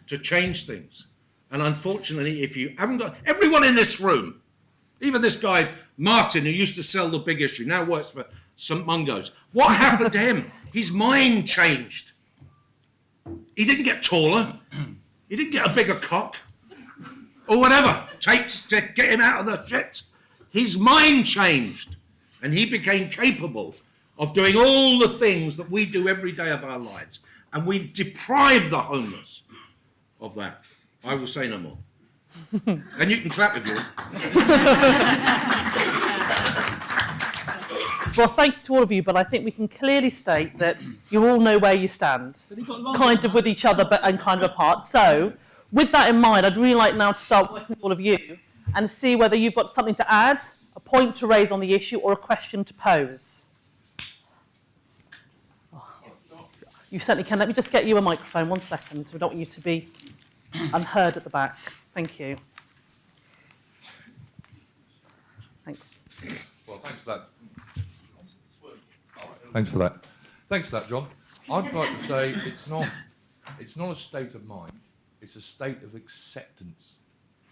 to change things. And unfortunately, if you haven't got everyone in this room, even this guy, Martin, who used to sell the Big Issue, now works for St. Mungo's. What happened to him? His mind changed. He didn't get taller. He didn't get a bigger cock. Or whatever it takes to get him out of the shit. His mind changed. And he became capable of doing all the things that we do every day of our lives. And we've deprived the homeless of that. I will say no more. And you can clap if you want. Well, thank you to all of you, but I think we can clearly state that you all know where you stand, kind of with each other but and kind of apart. So, with that in mind, I'd really like now to start working with all of you and see whether you've got something to add, a point to raise on the issue, or a question to pose. You certainly can. Let me just get you a microphone, 1 second. We don't want you to be unheard at the back. Thank you. Thanks. Well, thanks for that. Thanks for that. Thanks for that, John. I'd like to say it's not a state of mind. It's a state of acceptance.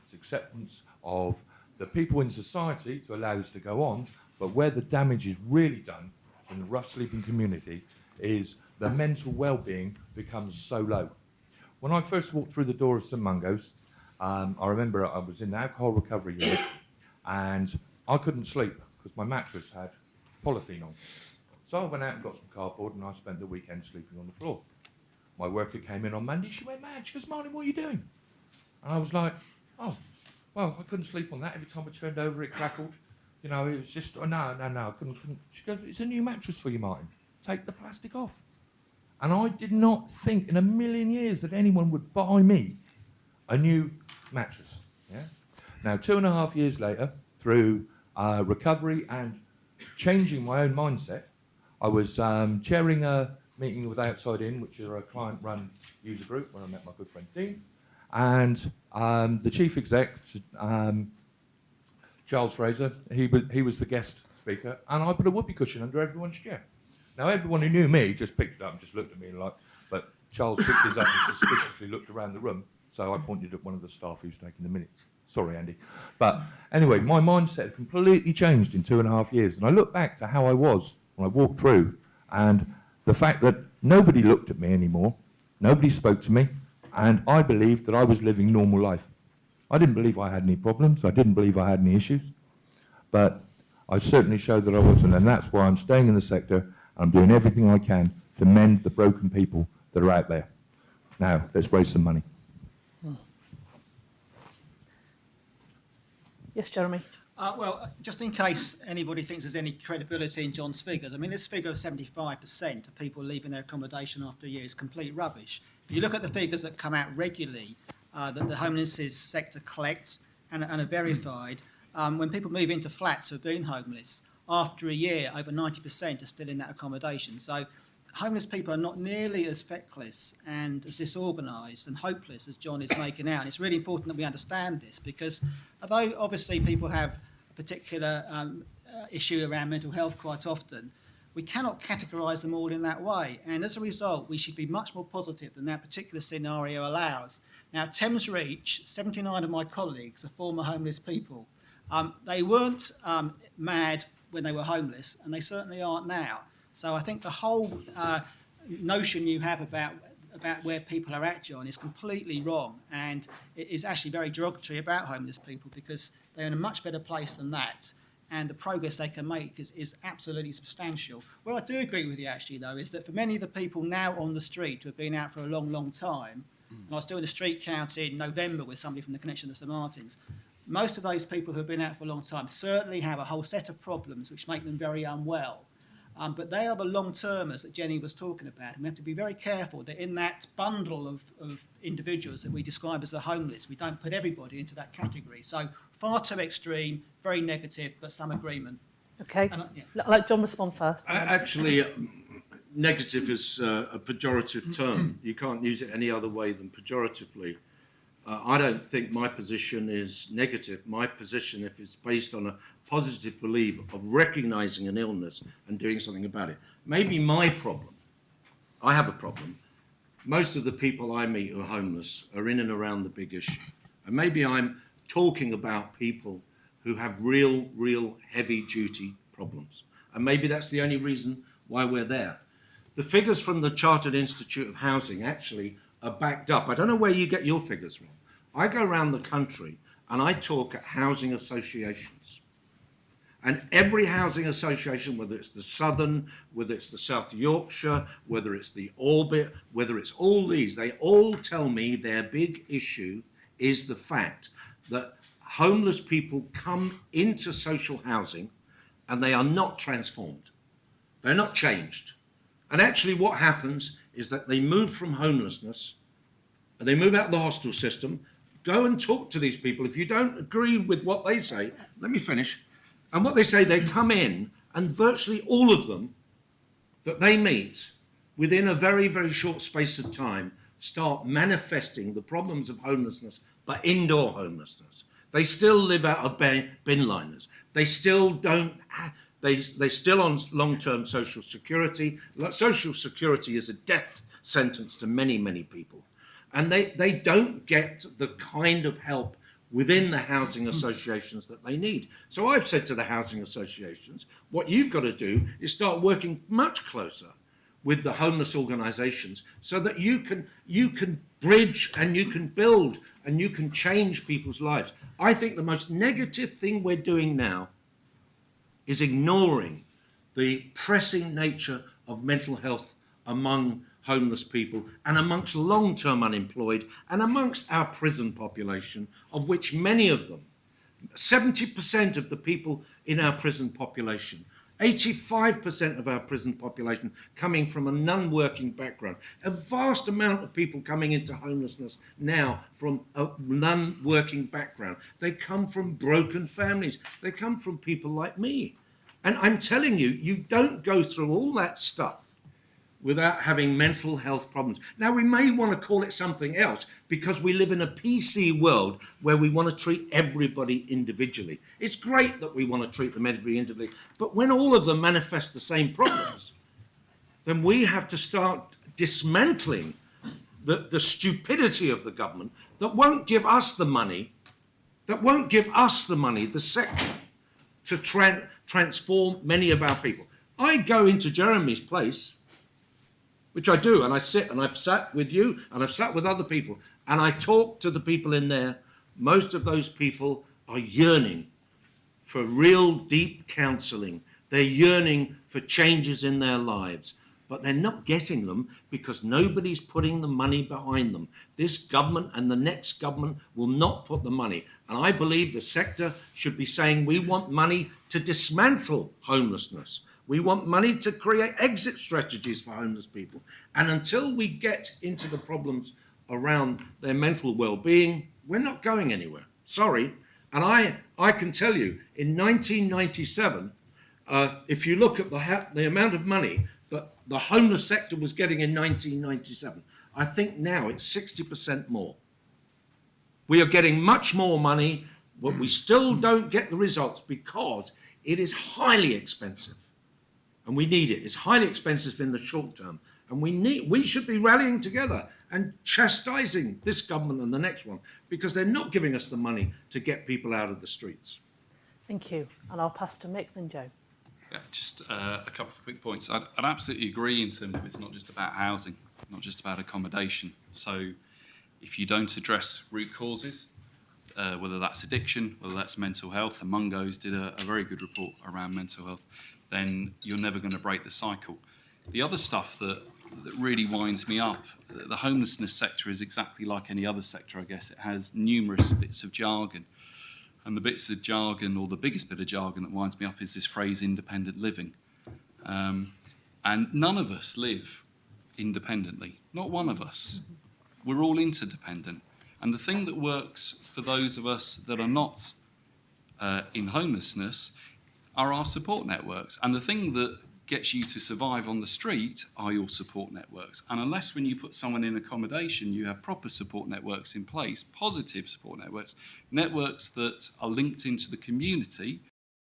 It's acceptance of the people in society to allow this to go on, but where the damage is really done in the rough sleeping community is the mental well-being becomes so low. When I first walked through the door of St. Mungo's, I remember I was in the alcohol recovery unit and I couldn't sleep because my mattress had polythene on. So I went out and got some cardboard and I spent the weekend sleeping on the floor. My worker came in on Monday, she went mad, she goes, "Martin, what are you doing?" And I was like, "Oh, well, I couldn't sleep on that. Every time I turned over it crackled. You know, it was just, oh, no, I couldn't. She goes, "It's a new mattress for you, Martin. Take the plastic off." And I did not think in a million years that anyone would buy me a new mattress. Yeah. Now, 2.5 years later, through recovery and changing my own mindset, I was chairing a meeting with Outside In, which is a client-run user group, where I met my good friend Dean, and the chief exec, Charles Fraser, he was the guest speaker, and I put a whoopee cushion under everyone's chair. Now, everyone who knew me just picked it up and just looked at me like, but Charles picked his up and suspiciously looked around the room, so I pointed at one of the staff who's taking the minutes. Sorry, Andy. But anyway, my mindset completely changed in 2.5 years, and I look back to how I was when I walked through, and the fact that nobody looked at me anymore, nobody spoke to me, and I believed that I was living normal life. I didn't believe I had any problems, I didn't believe I had any issues, but I certainly showed that I wasn't, and that's why I'm staying in the sector. I'm doing everything I can to mend the broken people that are out there. Now, let's raise some money. Yes, Jeremy. Well, just in case anybody thinks there's any credibility in John's figures, I mean, this figure of 75% of people leaving their accommodation after a year is complete rubbish. If you look at the figures that come out regularly, that the homelessness sector collects and are verified, when people move into flats who have been homeless, after a year, over 90% are still in that accommodation. So homeless people are not nearly as feckless and as disorganised and hopeless as John is making out. And it's really important that we understand this, because although obviously people have a particular issue around mental health quite often, we cannot categorise them all in that way. And as a result, we should be much more positive than that particular scenario allows. Now, at Thames Reach, 79 of my colleagues are former homeless people. They weren't mad when they were homeless, and they certainly aren't now. So I think the whole notion you have about where people are at, John, is completely wrong, and it is actually very derogatory about homeless people, because they're in a much better place than that, and the progress they can make is absolutely substantial. Where I do agree with you, actually, though, is that for many of the people now on the street who have been out for a long, long time, and I was doing a street count in November with somebody from the Connection to St Martin's, most of those people who have been out for a long time certainly have a whole set of problems which make them very unwell. But they are the long-termers that Jenny was talking about, and we have to be very careful that in that bundle of individuals that we describe as the homeless, we don't put everybody into that category. So far too extreme, very negative, but some agreement. Okay. Yeah. Let John respond first. Actually, negative is a pejorative term. You can't use it any other way than pejoratively. I don't think my position is negative. My position, if it's based on a positive belief of recognising an illness and doing something about it. Maybe my problem, I have a problem, most of the people I meet who are homeless are in and around the big issue. And maybe I'm talking about people who have real heavy duty problems. And maybe that's the only reason why we're there. The figures from the Chartered Institute of Housing actually are backed up. I don't know where you get your figures from. I go around the country and I talk at housing associations. And every housing association, whether it's the Southern, whether it's the South Yorkshire, whether it's the Orbit, whether it's all these, they all tell me their big issue is the fact that homeless people come into social housing and they are not transformed. They're not changed. And actually what happens is that they move from homelessness, and they move out of the hostel system. Go and talk to these people. If you don't agree with what they say, let me finish. And what they say, they come in, and virtually all of them that they meet within a very short space of time start manifesting the problems of homelessness, but indoor homelessness. They still live out of bin liners. They still don't. They're still on long-term social security. Social security is a death sentence to many people. And they don't get the kind of help within the housing associations that they need. So I've said to the housing associations, what you've got to do is start working much closer with the homeless organisations so that you can bridge and you can build and you can change people's lives. I think the most negative thing we're doing now is ignoring the pressing nature of mental health among homeless people and amongst long-term unemployed and amongst our prison population, of which many of them, 70% of the people in our prison population, 85% of our prison population coming from a non-working background, a vast amount of people coming into homelessness now from a non-working background. They come from broken families. They come from people like me. And I'm telling you, you don't go through all that stuff without having mental health problems. Now, we may want to call it something else because we live in a PC world where we want to treat everybody individually. It's great that we want to treat them individually, but when all of them manifest the same problems, then we have to start dismantling the stupidity of the government that won't give us the money, the sector, to transform many of our people. I go into Jeremy's place, which I do, and I sit, and I've sat with you, and I've sat with other people, and I talk to the people in there. Most of those people are yearning for real deep counselling. They're yearning for changes in their lives, but they're not getting them because nobody's putting the money behind them. This government and the next government will not put the money. And I believe the sector should be saying we want money to dismantle homelessness. We want money to create exit strategies for homeless people. And until we get into the problems around their mental well-being, we're not going anywhere. Sorry. And I can tell you, in 1997, if you look at the amount of money that the homeless sector was getting in 1997, I think now it's 60% more. We are getting much more money, but we still don't get the results because it is highly expensive. And we need it. It's highly expensive in the short term. And we should be rallying together and chastising this government and the next one because they're not giving us the money to get people out of the streets. Thank you. And I'll pass to Mick, then Joe. Yeah, just a couple of quick points. I'd absolutely agree in terms of it's not just about housing, not just about accommodation. So if you don't address root causes, whether that's addiction, whether that's mental health, and Mungo's did a very good report around mental health, then you're never going to break the cycle. The other stuff that really winds me up, the homelessness sector is exactly like any other sector, I guess. It has numerous bits of jargon. And the bits of jargon, or the biggest bit of jargon that winds me up, is this phrase independent living. And none of us live independently. Not one of us. We're all interdependent. And the thing that works for those of us that are not in homelessness are our support networks. And the thing that gets you to survive on the street are your support networks. And unless when you put someone in accommodation, you have proper support networks in place, positive support networks, networks that are linked into the community